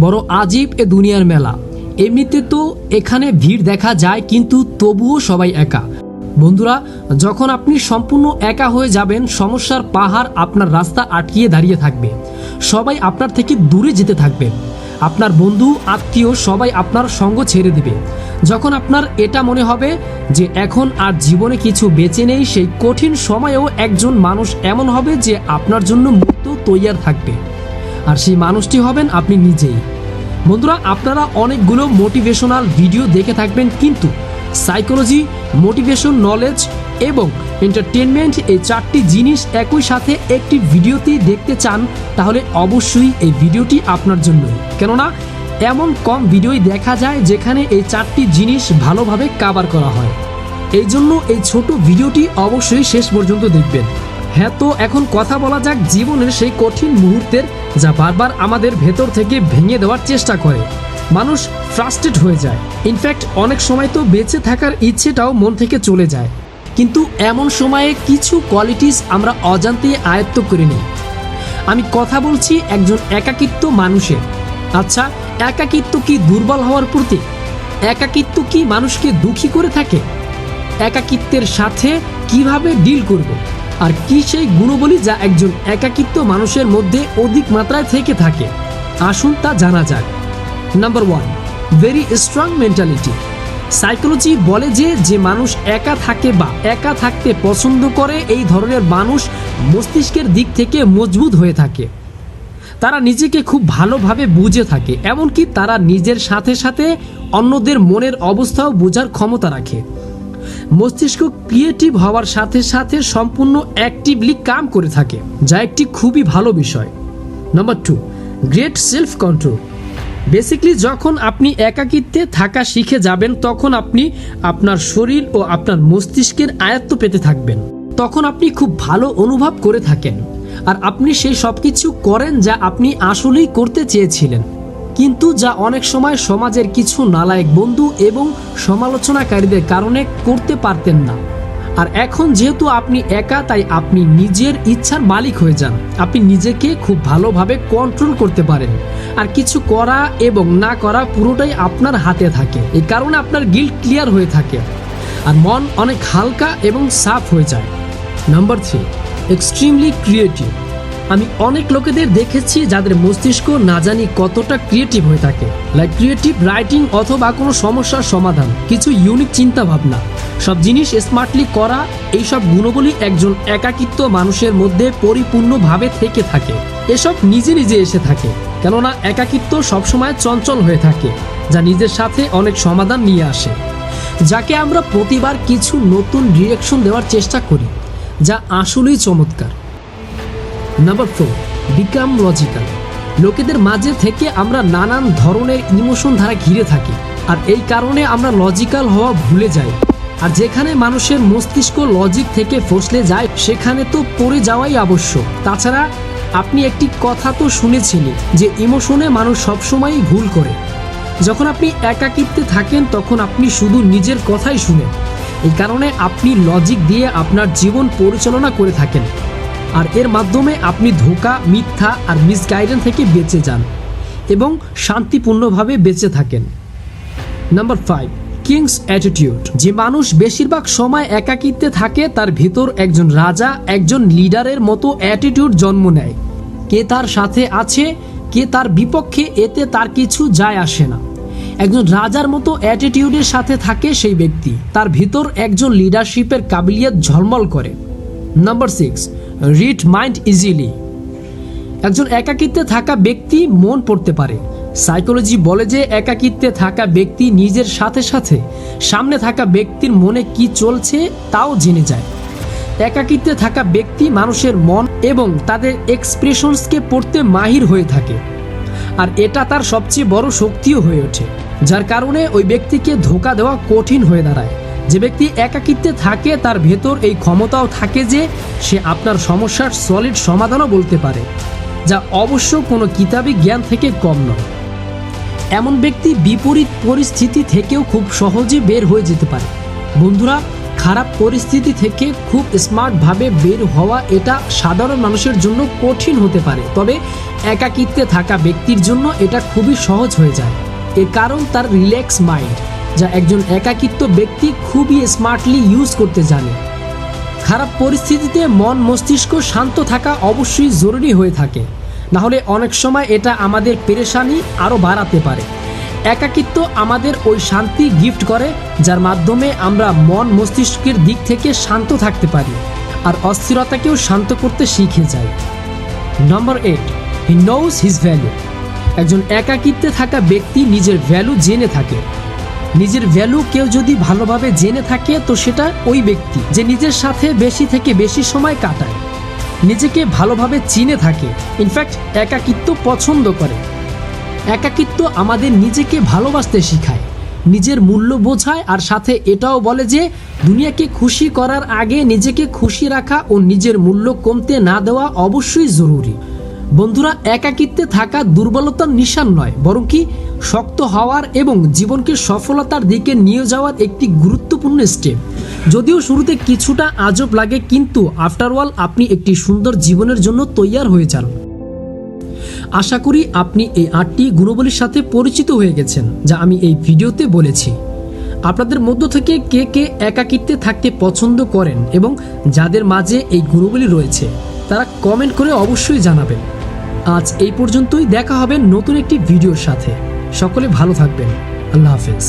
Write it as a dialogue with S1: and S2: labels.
S1: বড় আজীব এ দুনিয়ার মেলা। এমনিতে তো এখানে ভিড় দেখা যায়, কিন্তু তবুও সবাই একা। বন্ধুরা, যখন আপনি সম্পূর্ণ একা হয়ে যাবেন, সমস্যার পাহাড় আপনার রাস্তা আটকিয়ে দাঁড়িয়ে থাকবে। সবাই আপনার থেকে দূরে যেতে থাকবে। আপনার বন্ধু, আত্মীয় সবাই আপনার সঙ্গ ছেড়ে দিবে। যখন আপনার এটা মনে হবে যে এখন আর জীবনে কিছু বেঁচে নেই, সেই কঠিন সময়েও একজন মানুষ এমন হবে যে আপনার জন্য মুক্ত তৈয়ার থাকবে। আর সেই মানুষটি হবেন আপনি নিজেই। বন্ধুরা, আপনারা অনেকগুলো মোটিভেশনাল ভিডিও দেখে থাকবেন, কিন্তু সাইকোলজি, মোটিভেশন, নলেজ এবং এন্টারটেনমেন্ট এই চারটি জিনিস একই সাথে একটি ভিডিওতেই দেখতে চান, তাহলে অবশ্যই এই ভিডিওটি আপনার জন্যই। কেননা এমন কম ভিডিওই দেখা যায় যেখানে এই চারটি জিনিস ভালোভাবে কভার করা হয়। এই জন্য এই ছোট ভিডিওটি অবশ্যই শেষ পর্যন্ত দেখবেন। হ্যাঁ, তো এখন কথা বলা যাক জীবনের সেই কঠিন মুহূর্তের, যা বারবার আমাদের ভেতর থেকে ভেঙে দেওয়ার চেষ্টা করে। মানুষ ফ্রাস্ট্রেট হয়ে যায়, ইনফ্যাক্ট অনেক সময় তো বেঁচে থাকার ইচ্ছেটাও মন থেকে চলে যায়। কিন্তু এমন সময়ে কিছু কোয়ালিটিস আমরা অজান্তে আয়ত্ত করে নিই। আমি কথা বলছি একজন একাকিত্ব মানুষের। আচ্ছা, একাকিত্ব কি দুর্বল হওয়ার প্রতীক? একাকিত্ব কি মানুষকে দুঃখী করে থাকে? একাকিত্বের সাথে কিভাবে ডিল করব? আর কি সেই গুণবলী যা একজন একাকিত্ব মানুষের মধ্যে অধিক মাত্রায় থেকে থাকে? আসুন তা জানা যাক। Number 1, very strong mentality. Psychology বলে যে মানুষ একা থাকে বা একা থাকতে পছন্দ করে, এই ধরনের মানুষ মস্তিষ্কের দিক থেকে মজবুত হয়ে থাকে। তারা নিজেকে খুব ভালোভাবে বুঝে থাকে, এমনকি তারা নিজের সাথে সাথে অন্যদের মনের অবস্থাও বোঝার ক্ষমতা রাখে। মস্তিষ্ক ক্রিয়েটিভ হওয়ার সাথে সাথে সম্পূর্ণ অ্যাক্টিভলি কাম করে থাকে, যা একটি খুবই ভালো বিষয়। Number 2, great self control. Basically যখন আপনি একাকিত্বে থাকা শিখে যাবেন, তখন আপনি আপনার শরীর ও আপনার মস্তিষ্কের আয়ত্ত পেতে থাকবেন। তখন আপনি খুব ভালো অনুভব করে থাকেন, আর আপনি সেই সব কিছু করেন যা আপনি আসলেই করতে চেয়েছিলেন, কিন্তু যা অনেক সময় সমাজের কিছু নালায়েক বন্ধু এবং সমালোচনাকারীদের কারণে করতে পারতেন না। আর এখন যেহেতু আপনি একা, তাই আপনি নিজের ইচ্ছার মালিক হয়ে যান। আপনি নিজেকে খুব ভালোভাবে কন্ট্রোল করতে পারেন, আর কিছু করা এবং না করা পুরোটাই আপনার হাতে থাকে। এই কারণে আপনার গিল্ট ক্লিয়ার হয়ে থাকে, আর মন অনেক হালকা এবং সাফ হয়ে যায়। Number 3, extremely creative. আমি অনেক লোকেদের দেখেছি যাদের মস্তিষ্ক না জানি কতটা ক্রিয়েটিভ হয়ে থাকে, লাইক ক্রিয়েটিভ রাইটিং অথবা কোনো সমস্যার সমাধান, কিছু ইউনিক চিন্তা ভাবনা, সব জিনিস স্মার্টলি করা। এইসব গুণগুলি একজন একাকিত্ব মানুষের মধ্যে পরিপূর্ণভাবে থেকে থাকে। এসব নিজে নিজে এসে থাকে, কেননা একাকিত্ব সবসময় চঞ্চল হয়ে থাকে, যা নিজের সাথে অনেক সমাধান নিয়ে আসে, যাকে আমরা প্রতিবার কিছু নতুন রিঅ্যাকশন দেওয়ার চেষ্টা করি, যা আসলেই চমৎকার। Number 4, become logical. লোকেদের মাঝে থেকে আমরা নানান ধরনের ইমোশন ধারা ঘিরে থাকি, আর এই কারণে আমরা লজিক্যাল হওয়া ভুলে যাই। আর যেখানে মানুষের মস্তিষ্ক লজিক থেকে ফসলে যায়, সেখানে তো পড়ে যাওয়াই আবশ্যক। তাছাড়া আপনি একটি কথা তো শুনেছেনই যে ইমোশনে মানুষ সবসময়ই ভুল করে। যখন আপনি একাকিত্বে থাকেন, তখন আপনি শুধু নিজের কথাই শুনেন। এই কারণে আপনি লজিক দিয়ে আপনার জীবন পরিচালনা করে থাকেন, আর এর মাধ্যমে আপনি ধোঁকা, মিথ্যা আর মিসগাইডেন্স থেকে বেঁচে যান এবং শান্তিপূর্ণভাবে বেঁচে থাকেন। Number 5, kings attitude. যে মানুষ বেশিরভাগ সময় একাকিত্বে থাকে, তার ভিতর একজন রাজা, একজন লিডারের মতো অ্যাটিটিউড জন্ম নেয়। কে তার সাথে আছে, কে তার বিপক্ষে, এতে তার কিছু যায় আসে না। একজন রাজার মতো অ্যাটিটিউডের সাথে থাকে সেই ব্যক্তি, তার ভিতর একজন লিডারশিপের কাবিলিয়ত ঝলমল করে। Number 6, read mind easily. একজন একাকিত্বে থাকা ব্যক্তি মন পড়তে পারে। সাইকোলজি বলে যে একাকিত্বে থাকা ব্যক্তি নিজের সাথে সাথে সামনে থাকা ব্যক্তির মনে কি চলছে তাও জেনে যায়। একাকিত্বে থাকা ব্যক্তি মানুষের মন এবং তাদের এক্সপ্রেশনসকে পড়তে মাহির হয়ে থাকে, আর এটা তার সবচেয়ে বড় শক্তিও হয়ে ওঠে, যার কারণে ওই ব্যক্তিকে ধোঁকা দেওয়া কঠিন হয়ে দাঁড়ায়। যে ব্যক্তি একাকিত্বে থাকে, তার ভেতর এই ক্ষমতাও থাকে যে সে আপনার সমস্যার সলিড সমাধানও বলতে পারে, যা অবশ্য কোনো কিতাবী জ্ঞান থেকে কম নয়। এমন ব্যক্তি বিপরীত পরিস্থিতি থেকেও খুব সহজে বের হয়ে যেতে পারে। বন্ধুরা, খারাপ পরিস্থিতি থেকে খুব স্মার্টভাবে বের হওয়া এটা সাধারণ মানুষের জন্য কঠিন হতে পারে, তবে একাকিত্বে থাকা ব্যক্তির জন্য এটা খুবই সহজ হয়ে যায়। এর কারণ তার রিল্যাক্স মাইন্ড, যা একজন একাকিত্ব ব্যক্তি খুবই স্মার্টলি ইউজ করতে জানে। খারাপ পরিস্থিতিতে মন মস্তিষ্ক শান্ত থাকা অবশ্যই জরুরি হয়ে থাকে, না হলে অনেক সময় এটা আমাদের পেরেশানি আরও বাড়াতে পারে। একাকিত্ব আমাদের ওই শান্তি গিফট করে যার মাধ্যমে আমরা মন মস্তিষ্কের দিক থেকে শান্ত থাকতে পারি আর অস্থিরতাকেও শান্ত করতে শিখে যাই। নম্বর 8, হি নোজ হিজ ভ্যালু। একজন একাকিত্বে থাকা ব্যক্তি নিজের ভ্যালু জেনে থাকে। নিজের ভ্যালু কেউ যদি ভালোভাবে জেনে থাকে তো সেটা ওই ব্যক্তি যে নিজের সাথে বেশি থেকে বেশি সময় কাটায়, নিজেকে ভালোভাবে চিনে থাকে, ইনফ্যাক্ট একাকিত্ব পছন্দ করে। একাকিত্ব আমাদের নিজেকে ভালোবাসতে শেখায়, নিজের মূল্য বোঝায় আর সাথে এটাও বলে যে দুনিয়াকে খুশি করার আগে নিজেকে খুশি রাখা ও নিজের মূল্য কমতে না দেওয়া অবশ্যই জরুরি। বন্ধুরা, একাকিত্বে থাকা দুর্বলতার নিশান নয়, বরং কি শক্ত হওয়ার এবং জীবনকে সফলতার দিকে নিয়ে যাওয়ার একটি গুরুত্বপূর্ণ স্টেপ। যদিও শুরুতে কিছুটা আজব লাগে, কিন্তু আফটারঅল আপনি একটি সুন্দর জীবনের জন্য তৈয়ার হয়ে যান। আশা করি আপনি এই 8টি গুণাবলীর সাথে পরিচিত হয়ে গেছেন যা আমি এই ভিডিওতে বলেছি। আপনাদের মধ্য থেকে কে কে একাকিত্বে থাকতে পছন্দ করেন এবং যাদের মাঝে এই গুণাবলী রয়েছে তারা কমেন্ট করে অবশ্যই জানাবেন। আজ এই পর্যন্তই, দেখা হবে নতুন একটি ভিডিওর সাথে। সকলে ভালো থাকবেন। আল্লাহ হাফেজ।